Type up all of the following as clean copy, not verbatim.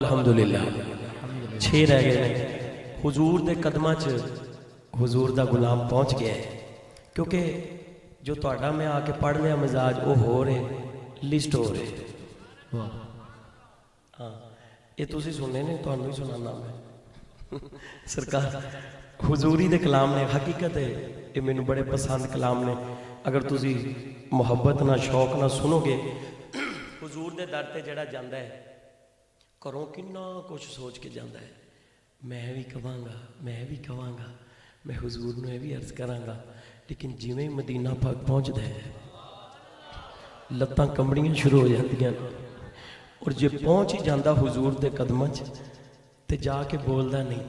الحمدللہ 6 رہ گئے حضور دے قدمہ چ حضور دا غلام پہنچ گیا ہے کیونکہ جو تہاڈا میں آ کے پڑھ لیا مزاج وہ ہو رہے لسٹ ہو رہے ہاں یہ تسی سننے نے تہانوں ہی سنانا میں سرکار حضوری دے کلام نے حقیقت ہے یہ مینوں بڑے پسند کلام نے اگر تسی محبت نہ شوق نہ سنو گے حضور دے در تے جڑا جاندا ہے کروں کنا کچھ سوچ کے جاندہ ہے میں بھی کہاں گا میں حضور نے بھی عرض کراں گا لیکن جویں مدینہ پاک پہنچ دے لتاں کمڑیاں شروع ہو جاتی ہیں اور جے پہنچ ہی جاندہ حضور دے قدمہ تے جا کے بولدا نہیں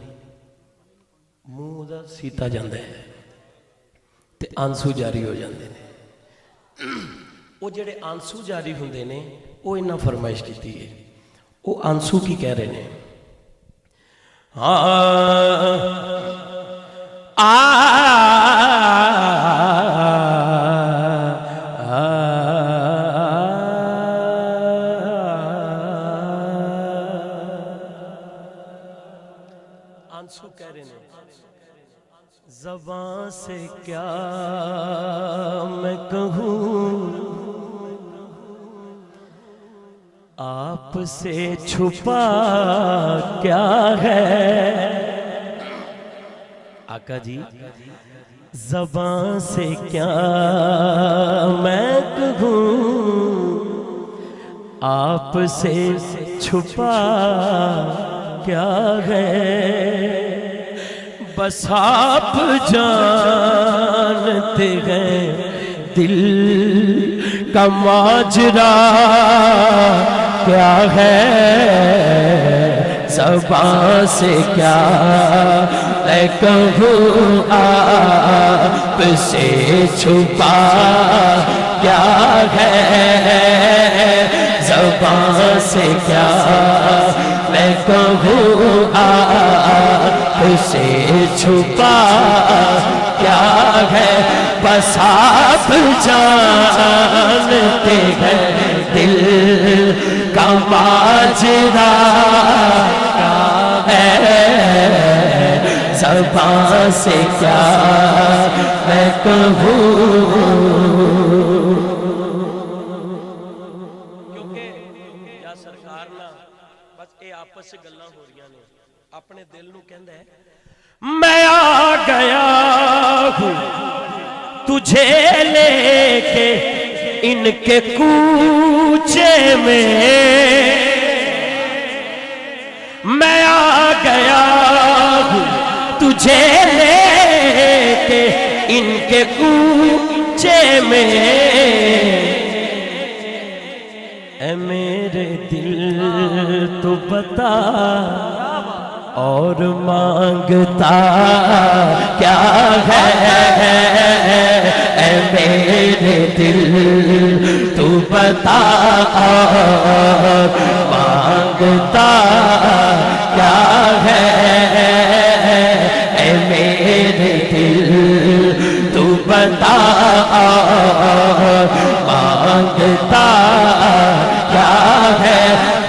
منہ دا سیتا جاندہ ہے تے آنسو جاری ہو جاندے نے وہ جڑے آنسو جاری ہوندے نے وہ انہاں فرمائش کیتی ہے وہ آنسو کی کہہ رہے ہیں آنسو کہہ رہے ہیں زبان سے کیا میں کہوں آپ سے چھپا کیا ہے آقا جی زبان سے کیا میں کہوں آپ سے چھپا کیا ہے بس آپ جانتے ہیں دل کا ماجرا کیا ہے زبان سے کیا میں کہوں آپ سے چھپا کیا ہے زبان سے کیا میں کہوں آپ سے چھپا کیا ہے بس آپ جانتے ہیں دل کا ماجرا کیا ہے زبان سے کیا میں کہوں کیونکہ یا سرکار نا بس اے آپس سے گلاں ہو رہی نے اپنے دل نو کہندا ہے میں آ گیا ہوں تجھے لے کے ان کے کوچے میں میں آ گیا ہوں تجھے لے کے ان کے کوچے میں اے میرے دل تو بتا اور مانگتا کیا ہے اے میرے دل تو بتا اور مانگتا کیا ہے اے میرے دل تو بتا اور مانگتا کیا ہے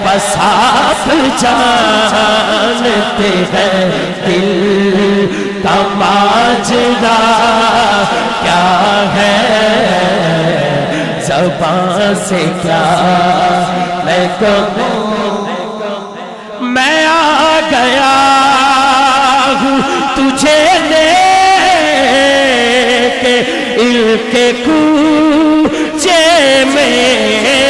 بس آپ جانتے ہیں دل کا ماجرا کیا ہے زبان سے کیا میں کہوں میں آ گیا ہوں تجھے لے کے ان کے کوچے میں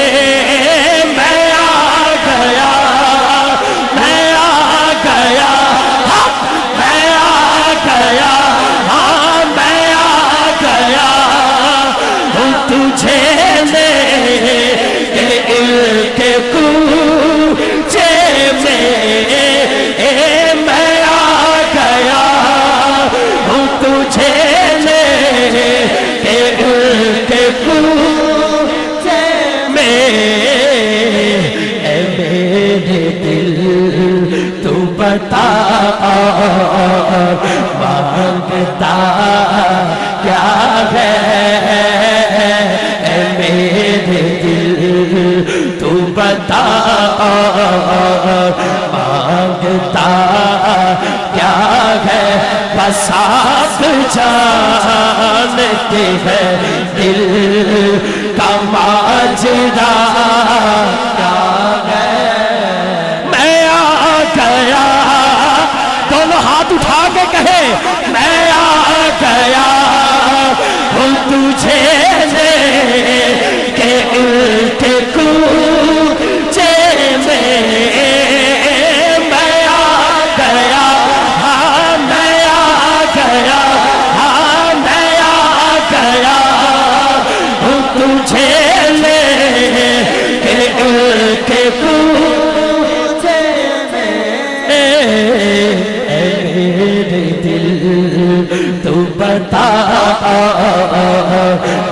بتا اور مانگتا کیا ہے اے میرے دل تو بتا بس آپ جانتے ہیں دل کا ماجرا کیا ہے. میں آ گیا، دونوں ہاتھ اٹھا کے کہے میں آ گیا ہوں تجھے لے کے الٹے کوچے میں. میں آ گیا، ہاں میں آ گیا، ہاں میں آ گیا ہوں تجھے لے کے الٹے کوچے میں. میرے دل تو بتا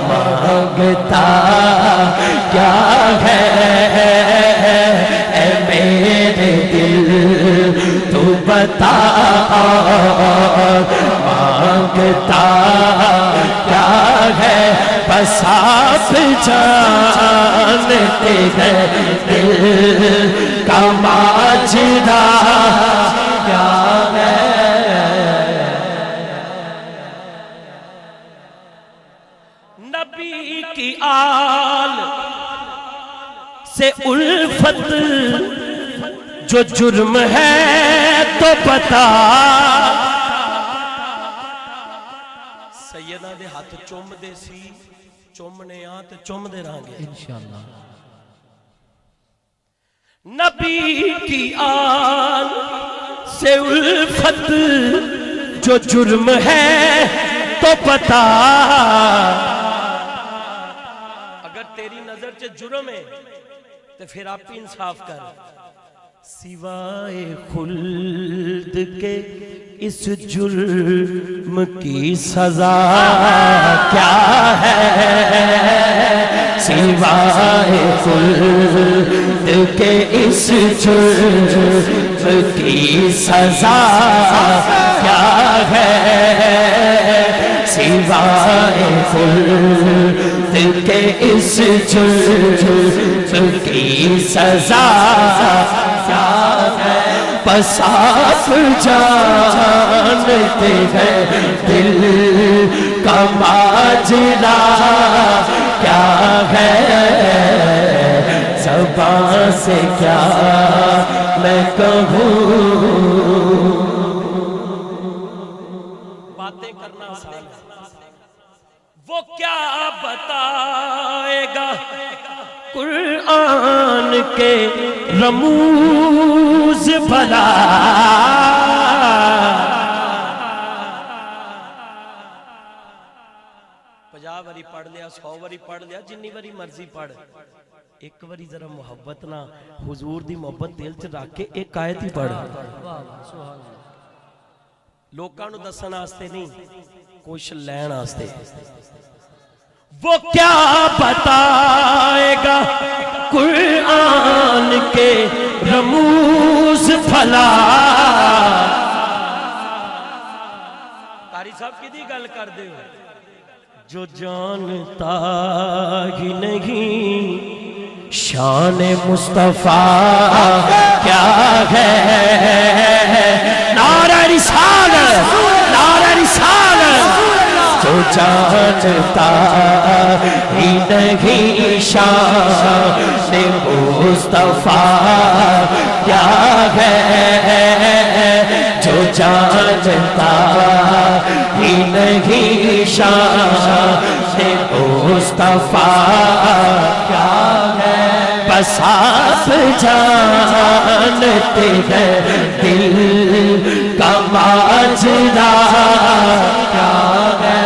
مانگتا کیا ہے. اے میرے دل تو بتا مانگتا کیا ہے. بس آپ جانتے ہیں دل کا ماجرا کیا ہے. نبی کی آل سے الفت جو جرم ہے تو بتا. سیدہ دے ہاتھ چوم دے سی، چومنے آت چوم دے رہاں گے انشاءاللہ. نبی کی آل سے الفت جو جرم ہے تو پتا. اگر تیری نظر سے جرم ہے تو پھر آپ بھی انصاف کر. سوائے خلد کے اس جرم کی سزا کیا ہے. سوائے خلد کے اس جرم کی سزا کیا ہے. سوائے خلد کے اس جرم کی سزا کیا ہے. بس آپ جانتے ہیں دل کا ماجرا کیا ہے. زبان سے کیا میں کہوں، باتیں کرنا آسان ہے، وہ کیا بتائے گا قرآن کے رموز بھلا. پجا وری پڑھ لیا، 100 وری پڑھ لیا، جنی وری مرضی پڑھ. ایک وری ذرا محبت نہ حضور دی محبت دل چ رکھ کے ایک آیت ہی پڑھ. لوکاں نو دسن واسطے نہیں، کچھ لین واسطے. وہ کیا بتائے گا قرآن کے رموز بھلا. قاری صاحب کدی گل کر دے ہو جو جانتا ہی نہیں شان مصطفیٰ کیا ہے. نعرہ رسالت، نعرہ رسالت. جو جانتا ہی نہیں شان مصطفیٰ کیا ہے. جو جانتا ہی نہیں شان مصطفیٰ کیا ہے. بس آپ جانتے ہیں دل کا ماجرا کیا ہے.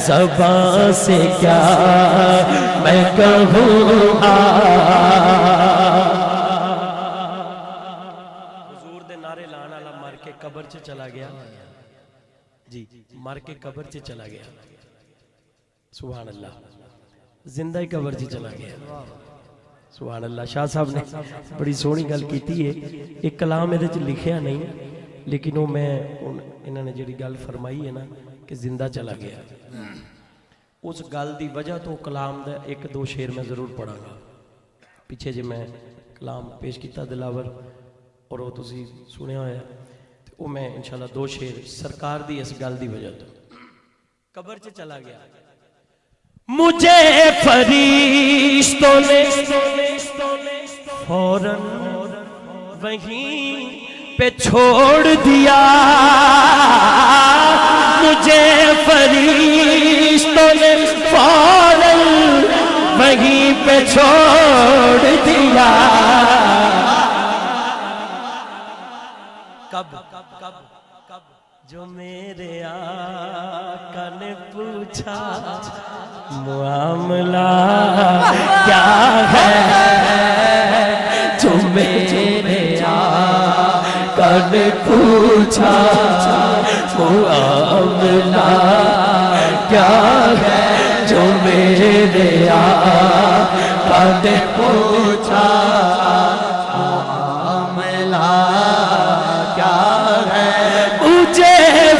زبان سے کیا میں کہوں. حضور دے نعرے لانا لا مر کے قبر چ چلا گیا جی، مر کے قبر چ چلا گیا. سبحان اللہ. زندہ ہی قبر چ چلا گیا. سبحان اللہ. شاہ صاحب نے بڑی سونی گل کیتی ہے. ایک کلام میرے چ لکھیا نہیں لیکن وہ میں انہوں نے جڑی گل فرمائی ہے نا کہ زندہ چلا گیا. اس گل دی وجہ تو کلام دا ایک دو شعر میں ضرور پڑھا گا. پیچھے جی میں کلام پیش کیتا دلاور اور وہ تسی سنیا ہوا ہے. وہ میں انشاءاللہ 2 شعر سرکار دی اس گل دی وجہ تو قبر چ چلا گیا. مجھے فرشتوں نے فوراً وہیں پہ چھوڑ دیا. مجھے فرشتوں نے فوراً وہیں پہ چھوڑ دیا. کب جو میرے آقا نے پوچھا معاملہ کیا ہے. جو میرے آقا نے پوچھا معاملہ کیا ہے. جو میرے آقا نے پوچھا معاملہ کیا ہے. مجھے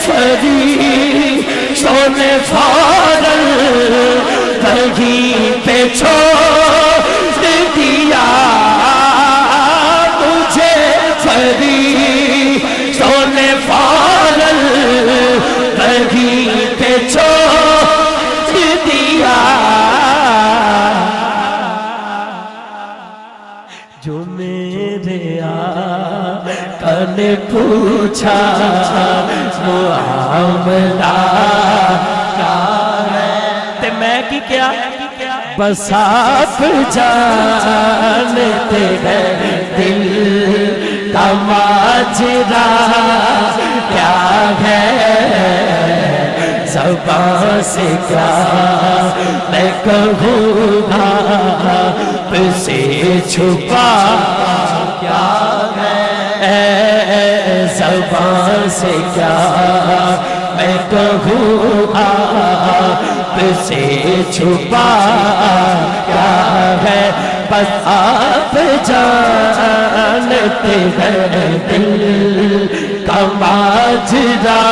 فرشتوں نے فوراً وہیں پہ چھوڑ دیا. مجھے فرشتوں نے فوراً وہیں پہ چھوڑ دیا. جو میرے آقا نے پوچھا معاملہ کیا ہے. تے میں کی کیا بس آپ جانتے ہیں دل کا ماجرا کیا ہے. زبان سے کیا میں کہوں گا سے چھپا کیا ہے. زبان سے کیا میں کہوں آپ سے چھپا کیا ہے. بس آپ جانتے ہیں دل کا ماجرا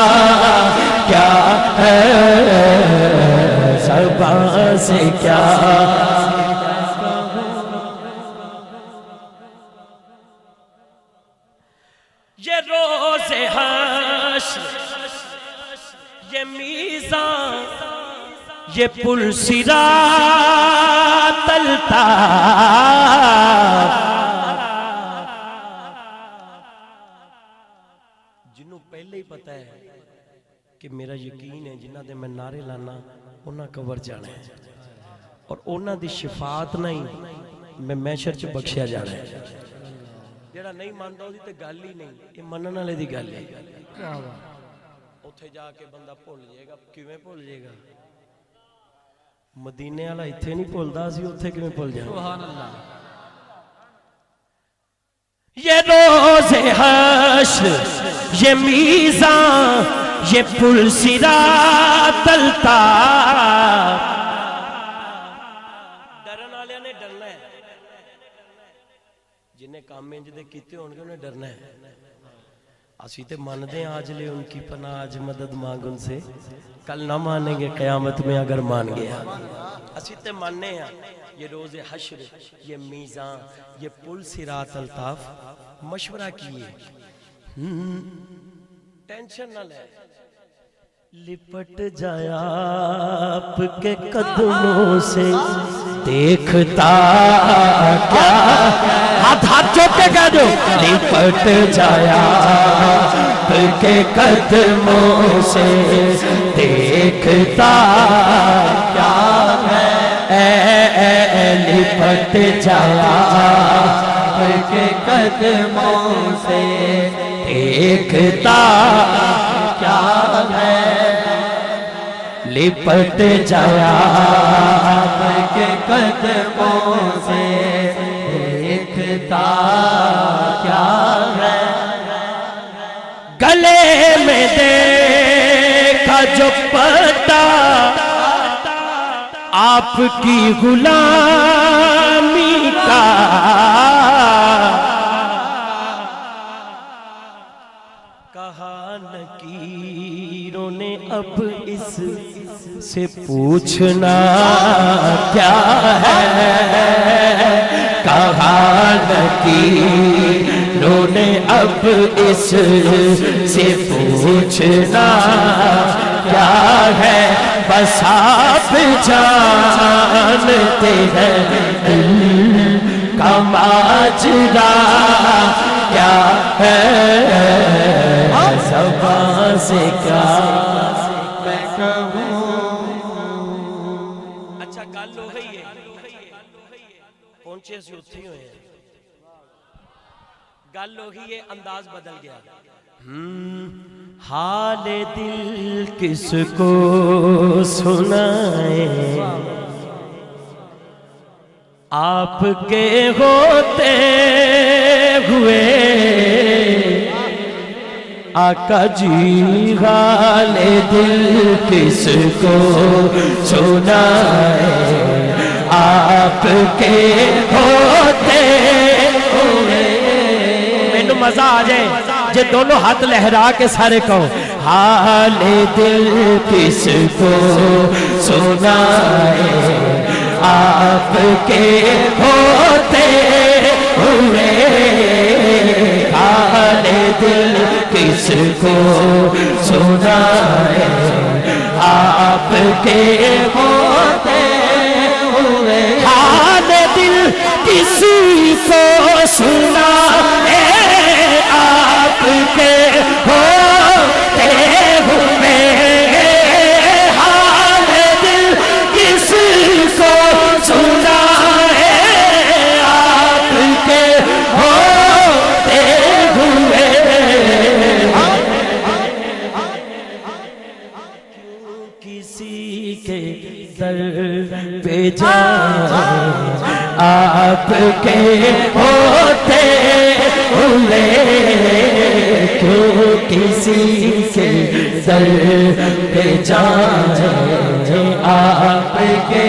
کیا ہے. زبان سے کیا یہ روز حشر یہ میزان یہ پل صراط الطاف. جنہوں پہلے ہی پتہ ہے کہ میرا یقین ہے جنہ دے میں نعرے لانا انہاں قبر جانا ہے اور انہاں دی شفاعت نہیں میں محشر چ بخشیا جانا ہے. جڑا نہیں مانتا ہوتی تے گل ہی نہیں. یہ منن والے دی گل ہے. اتھے جا کے بندہ بھول جائے گا. کیویں بھول جائے گا؟ مدینے والا اتھے نہیں بھولدا سی اتھے کیویں بھول جائے. سبحان اللہ. یہ روز حشر یہ میزان یہ پل صراط الطاف. ڈرن والے نے ڈرنا ہے. جنہیں کام میں جدے کیتے ہونگے انہیں ڈرنا ہے. اسی تے ماندے ہیں آج لے ان کی پناہ آج مدد مانگ ان سے. کل نہ مانیں گے قیامت میں اگر مان گیا. اسی تے ماننے ہیں یہ روز حشر یہ میزان یہ پل صراط الطاف. مشورہ کیے ٹینشن نہ لے. لپٹ جایا آپ کے قدموں سے دیکھتا کیا. ہاتھ چوکے کہہ دو. لپٹ جایا آپ کے قدموں سے دیکھتا کیا ہے. لپٹ جایا آپ کے قدموں سے دیکھتا کیا ہے. لپٹ جایا آپ کے قدموں سے دیکھتا کیا ہے. گلے میں دیکھا جو پتا آپ کی غلامی کا. کہا نکیروں نے اب اس سے پوچھنا کیا ہے. کہا نکیروں نے اب اس سے پوچھنا کیا ہے، بس آپ جانتے ہیں دل کا ماجرا کیا ہے، زبان سے کیا میں کہوں۔ اچھا گل ہو گئی ہے، پہنچے سے اتھی ہوئے ہیں، گل ہو گئی ہے، انداز بدل گیا۔ حال دل کس کو سنائے، آپ کے ہوتے ہوئے آقا جی، حال دل کس کو سنائے، آپ کے ہوتے ہوئے۔ مینوں مزہ آ جائے جے دونوں ہاتھ لہرا کے سارے کہو، حال دل کس کو سنائے، آپ کے ہوتے ہوئے، حال دل کس کو سنائے، آپ کے ہوتے ہوئے، حال دل کسی کو سنائے، آپ کے ہوتے ہوئے، حال دل کسی کو سنائے، آپ کے ہوتے ہوئے۔ کیوں کسی کے در پہ جائیں، آپ کے ہوتے ہوئے، کیوں کسی کے در پہ جائیں، آپ کے